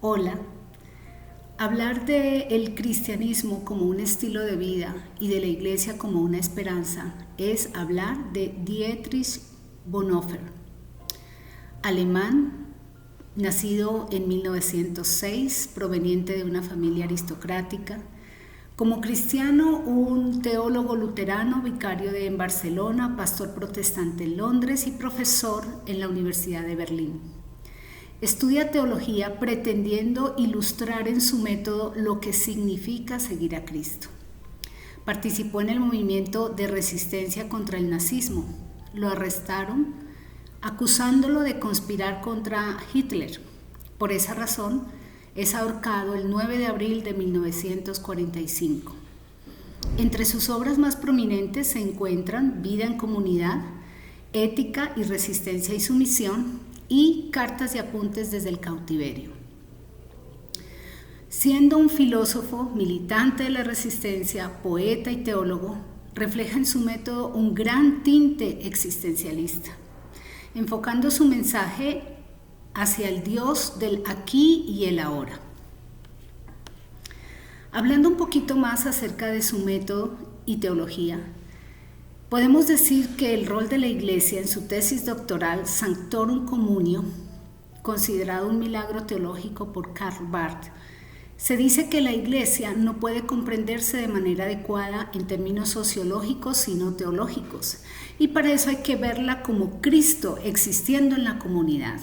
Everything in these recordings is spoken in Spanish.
Hola. Hablar de el cristianismo como un estilo de vida y de la iglesia como una esperanza es hablar de Dietrich Bonhoeffer, alemán, nacido en 1906, proveniente de una familia aristocrática. Como cristiano, un teólogo luterano, vicario en Barcelona, pastor protestante en Londres y profesor en la Universidad de Berlín. Estudia teología pretendiendo ilustrar en su método lo que significa seguir a Cristo. Participó en el movimiento de resistencia contra el nazismo. Lo arrestaron acusándolo de conspirar contra Hitler. Por esa razón, es ahorcado el 9 de abril de 1945. Entre sus obras más prominentes se encuentran Vida en comunidad, Ética y resistencia y sumisión, y Cartas y apuntes desde el cautiverio. Siendo un filósofo, militante de la resistencia, poeta y teólogo, refleja en su método un gran tinte existencialista, enfocando su mensaje hacia el Dios del aquí y el ahora. Hablando un poquito más acerca de su método y teología, podemos decir que el rol de la Iglesia en su tesis doctoral Sanctorum Communio, considerado un milagro teológico por Karl Barth, se dice que la Iglesia no puede comprenderse de manera adecuada en términos sociológicos sino teológicos, y para eso hay que verla como Cristo existiendo en la comunidad.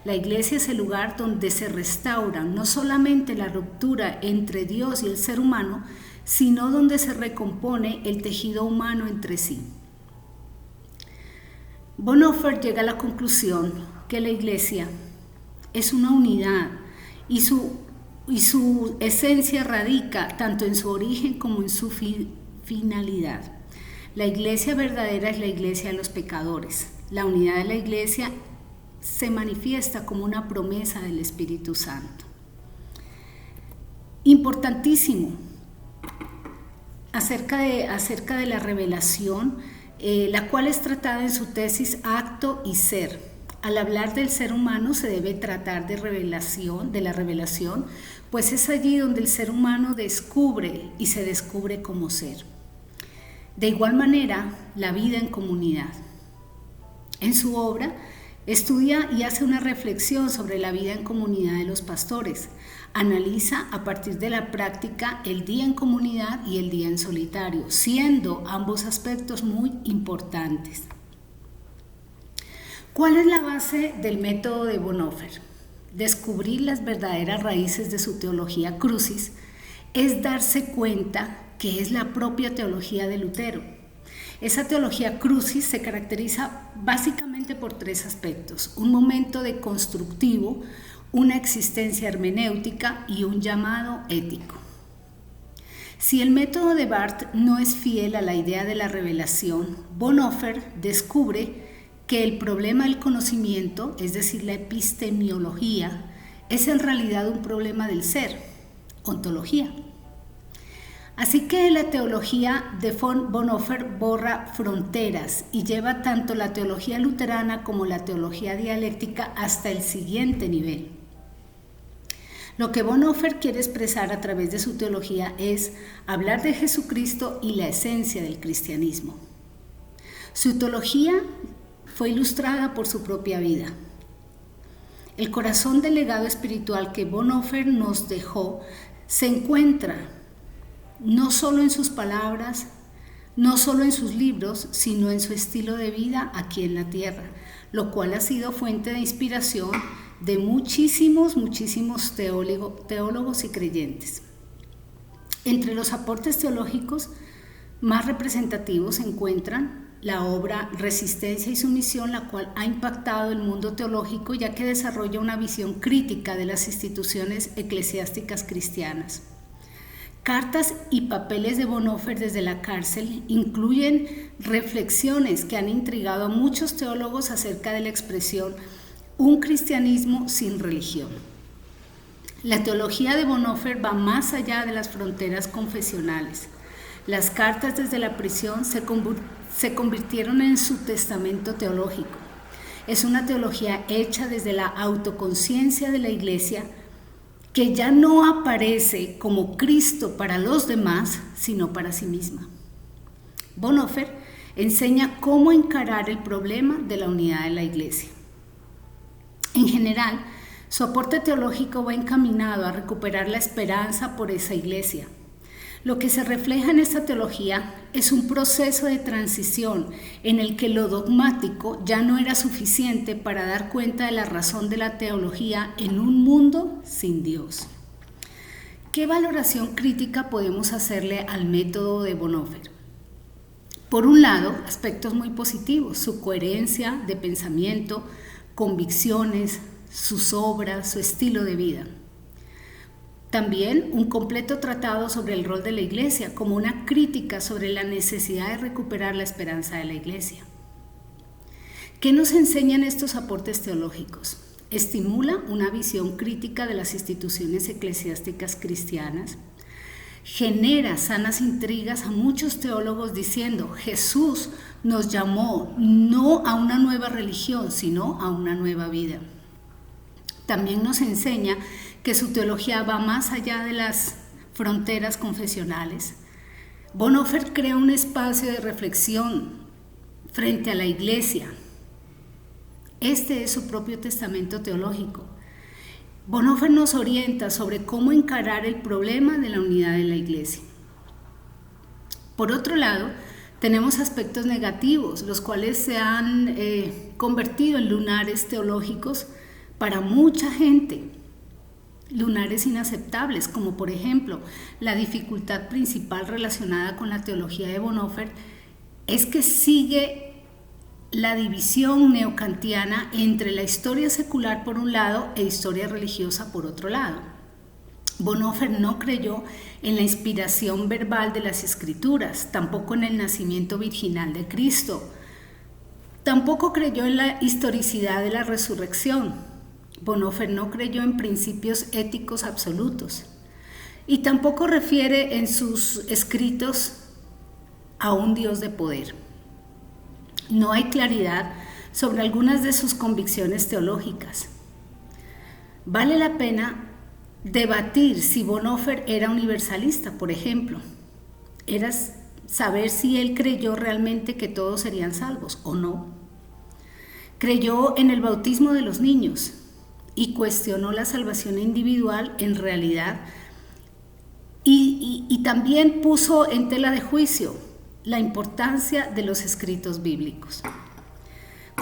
La Iglesia es el lugar donde se restaura no solamente la ruptura entre Dios y el ser humano, sino donde se recompone el tejido humano entre sí. Bonhoeffer llega a la conclusión que la Iglesia es una unidad y su esencia radica tanto en su origen como en su finalidad. La Iglesia verdadera es la Iglesia de los pecadores. La unidad de la Iglesia se manifiesta como una promesa del Espíritu Santo. Importantísimo. Acerca de la revelación, la cual es tratada en su tesis Acto y Ser. Al hablar del ser humano se debe tratar de la revelación, pues es allí donde el ser humano descubre y se descubre como ser. De igual manera, la vida en comunidad. En su obra, estudia y hace una reflexión sobre la vida en comunidad de los pastores. Analiza a partir de la práctica el día en comunidad y el día en solitario, siendo ambos aspectos muy importantes. ¿Cuál es la base del método de Bonhoeffer? Descubrir las verdaderas raíces de su teología crucis es darse cuenta que es la propia teología de Lutero. Esa teología crucis se caracteriza básicamente por tres aspectos: un momento de constructivo, una existencia hermenéutica y un llamado ético. Si el método de Barth no es fiel a la idea de la revelación, Bonhoeffer descubre que el problema del conocimiento, es decir, la epistemología, es en realidad un problema del ser, ontología. Así que la teología de Bonhoeffer borra fronteras y lleva tanto la teología luterana como la teología dialéctica hasta el siguiente nivel. Lo que Bonhoeffer quiere expresar a través de su teología es hablar de Jesucristo y la esencia del cristianismo. Su teología fue ilustrada por su propia vida. El corazón del legado espiritual que Bonhoeffer nos dejó se encuentra no solo en sus palabras, no solo en sus libros, sino en su estilo de vida aquí en la tierra, lo cual ha sido fuente de inspiración de muchísimos teólogos y creyentes. Entre los aportes teológicos más representativos se encuentran la obra Resistencia y Sumisión, la cual ha impactado el mundo teológico ya que desarrolla una visión crítica de las instituciones eclesiásticas cristianas. Cartas y papeles de Bonhoeffer desde la cárcel incluyen reflexiones que han intrigado a muchos teólogos acerca de la expresión un cristianismo sin religión. La teología de Bonhoeffer va más allá de las fronteras confesionales. Las cartas desde la prisión se convirtieron en su testamento teológico. Es una teología hecha desde la autoconciencia de la Iglesia que ya no aparece como Cristo para los demás, sino para sí misma. Bonhoeffer enseña cómo encarar el problema de la unidad de la Iglesia. En general, su aporte teológico va encaminado a recuperar la esperanza por esa Iglesia. Lo que se refleja en esta teología es un proceso de transición en el que lo dogmático ya no era suficiente para dar cuenta de la razón de la teología en un mundo sin Dios. ¿Qué valoración crítica podemos hacerle al método de Bonhoeffer? Por un lado, aspectos muy positivos: su coherencia de pensamiento, convicciones, sus obras, su estilo de vida. También un completo tratado sobre el rol de la Iglesia, como una crítica sobre la necesidad de recuperar la esperanza de la Iglesia. ¿Qué nos enseñan estos aportes teológicos? Estimula una visión crítica de las instituciones eclesiásticas cristianas, genera sanas intrigas a muchos teólogos diciendo: Jesús nos llamó no a una nueva religión, sino a una nueva vida. También nos enseña que su teología va más allá de las fronteras confesionales. Bonhoeffer crea un espacio de reflexión frente a la Iglesia. Este es su propio testamento teológico. Bonhoeffer nos orienta sobre cómo encarar el problema de la unidad de la Iglesia. Por otro lado, tenemos aspectos negativos, los cuales se han convertido en lunares teológicos para mucha gente. Lunares inaceptables, como por ejemplo la dificultad principal relacionada con la teología de Bonhoeffer es que sigue la división neocantiana entre la historia secular por un lado e historia religiosa por otro lado. Bonhoeffer no creyó en la inspiración verbal de las Escrituras, tampoco en el nacimiento virginal de Cristo, tampoco creyó en la historicidad de la resurrección. Bonhoeffer no creyó en principios éticos absolutos y tampoco refiere en sus escritos a un Dios de poder. No hay claridad sobre algunas de sus convicciones teológicas. Vale la pena debatir si Bonhoeffer era universalista, por ejemplo. Era saber si él creyó realmente que todos serían salvos o no. Creyó en el bautismo de los niños y cuestionó la salvación individual en realidad y también puso en tela de juicio la importancia de los escritos bíblicos.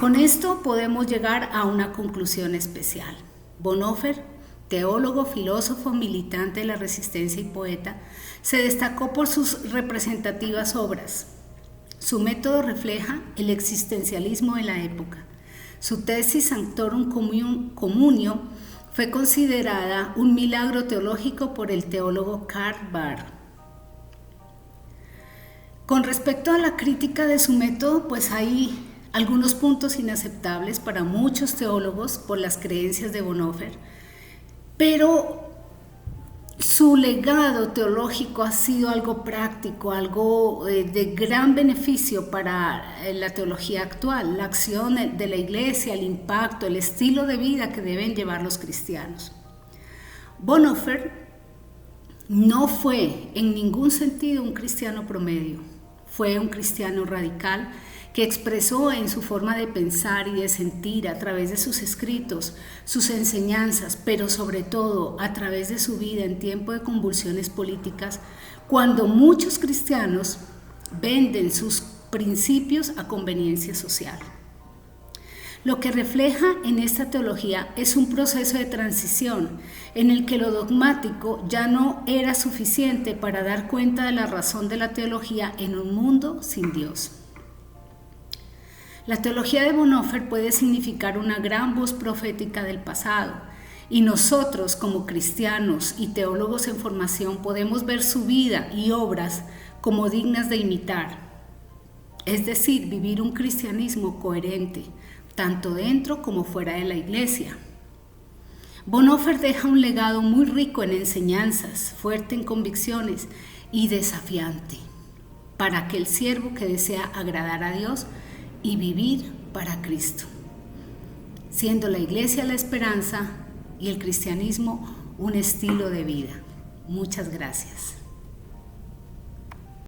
Con esto podemos llegar a una conclusión especial. Bonhoeffer, teólogo, filósofo, militante de la resistencia y poeta, se destacó por sus representativas obras. Su método refleja el existencialismo de la época. Su tesis Sanctorum Communio fue considerada un milagro teológico por el teólogo Karl Barth. Con respecto a la crítica de su método, pues hay algunos puntos inaceptables para muchos teólogos por las creencias de Bonhoeffer, pero su legado teológico ha sido algo práctico, algo de gran beneficio para la teología actual, la acción de la Iglesia, el impacto, el estilo de vida que deben llevar los cristianos. Bonhoeffer no fue en ningún sentido un cristiano promedio, fue un cristiano radical que expresó en su forma de pensar y de sentir a través de sus escritos, sus enseñanzas, pero sobre todo a través de su vida en tiempo de convulsiones políticas, cuando muchos cristianos venden sus principios a conveniencia social. Lo que refleja en esta teología es un proceso de transición en el que lo dogmático ya no era suficiente para dar cuenta de la razón de la teología en un mundo sin Dios. La teología de Bonhoeffer puede significar una gran voz profética del pasado, y nosotros como cristianos y teólogos en formación podemos ver su vida y obras como dignas de imitar, es decir, vivir un cristianismo coherente, tanto dentro como fuera de la Iglesia. Bonhoeffer deja un legado muy rico en enseñanzas, fuerte en convicciones y desafiante para aquel siervo que desea agradar a Dios y vivir para Cristo, siendo la Iglesia la esperanza y el cristianismo un estilo de vida. Muchas gracias.